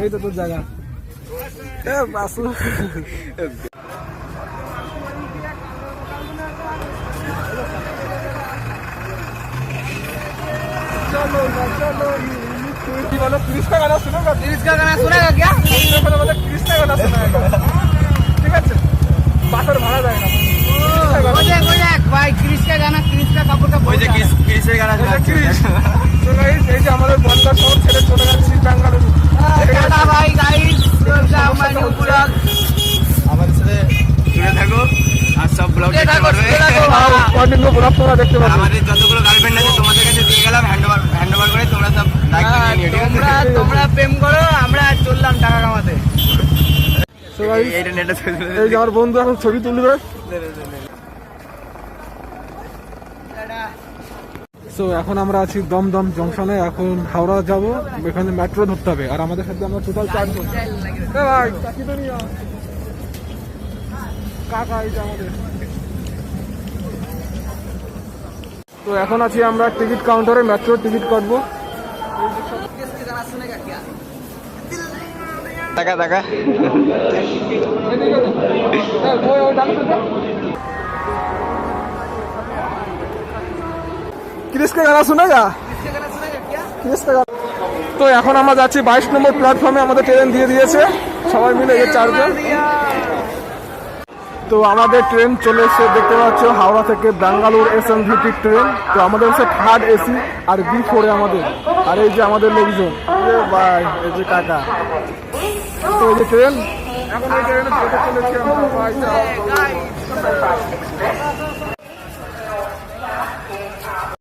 এই তো তোর জায়গা। বাসু चलो ना चलो की बोलो 30 का गाना सुनेगा 30 का गाना सुनेगा क्या बोले 30 का गाना सुनेगा ठीक है बाटर भाड़ा जाएगा बोले भाई 30 का गाना 30 का कपड़ का बोले 30 का गाना तो गाइस এই যে আমাদের বন্ধা শহর ছেড়ে চলে যাচ্ছি বেঙ্গালুরু টাটা ভাই গাইস আমার ব্লগ আমাদের সাথে জুড়ে থাকো আর সব ব্লগ দেখতে পারবে কন্টিনিউ ব্লগ তোমরা দেখতে পারবে আমাদের যতগুলো গার্লফ্রেন্ড আছে তোমাদের কাছে দিয়ে গেলাম হ্যান্ডওভার করে তোমরা সব লাইক করে নিও ঠিক আছে তোমরা প্রেম করো আমরা চললাম টাকা কামাতে সো গাইস এইটা নেটে এই যে আমার বন্ধু এখন ছবি তুলবে সো এখন আমরা আছি দমদম জংশনে এখন হাওড়া যাব এখানে মেট্রো ধরতে হবে আর আমাদের সাথে আমরা টোটাল 4 জন ভাই কাকি তো নিও কাকা এই যে আমাদের তো এখন আছি আমরা টিকিট কাউন্টারে মেট্রো টিকিট কাটবো টাকা টাকা किसका गाना सुनेगा किसका गाना তো এখন আমরা যাচ্ছি 22 নম্বর প্ল্যাটফর্মে আমাদের ট্রেন দিয়ে দিয়েছে সবাই মিলে এই চারজন তো আমাদের ট্রেন চলে এসে দেখতে পাচ্ছ হাওড়া থেকে বেঙ্গালুরু এসএমভিটি ট্রেন তো আমাদের হচ্ছে 3rd এসি আর B4 আমাদের আর এই যে আমাদের লোকজন ভাই এই যে কাকা তো এই যে ট্রেন এখন এই ট্রেনে যেতে চলেছি আমরা ভাই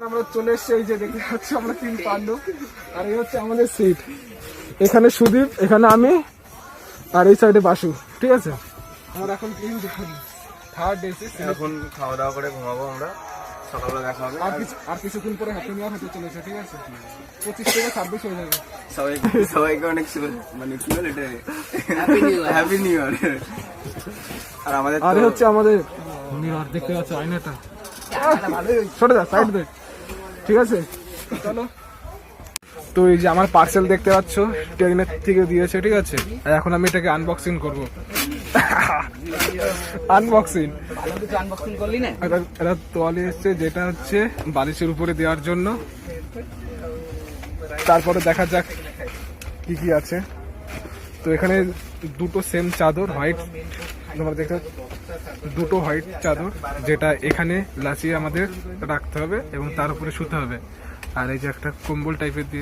আমরা চলে এসেছি এই যে দেখতে পাচ্ছি আমরা 3 পাণ্ডব আর এই হচ্ছে আমাদের সিট এখানে সুদীপ এখানে আমি আর এই সাইডে বাসু ঠিক আছে আমরা এখন 3rd এসি এখন খাওয়া দাওয়া করে ঘুমাবো আমরা সকালবেলা দেখা হবে আর কিছুক্ষণ পরে হ্যাপি নিউ ইয়ার হতে চলেছে ঠিক আছে 25 থেকে 26 হয়ে যাবে সবাইকে অনেক মানে কি বলে এটা হ্যাপি নিউ ইয়ার আর আমাদের আরে হচ্ছে আমাদের নিউ ইয়ার দেখতে পাচ্ছ আয়নাটা সরে যা সাইড দে ঠিক আছে চলো তো এই যে আমার পার্সেল দেখতে পাচ্ছ ট্রেনের থেকে দিয়েছে ঠিক আছে আর এখন আমি এটাকে আনবক্সিং করব আনবক্সিং করলি না এটা তোয়ালে এসছে যেটা হচ্ছে বালিশের উপরে দেওয়ার জন্য তারপরে দেখা যাক কি কি আছে তো এখানে দুটো সেম চাদর হোয়াইট তোমরা দেখতে দুটো হোয়াইট চাদর যেটা এখানে লাচিয়ে আমাদের রাখতে হবে এবং তার উপরে শুতে হবে আর এই যে একটা কম্বল টাইপের দিয়ে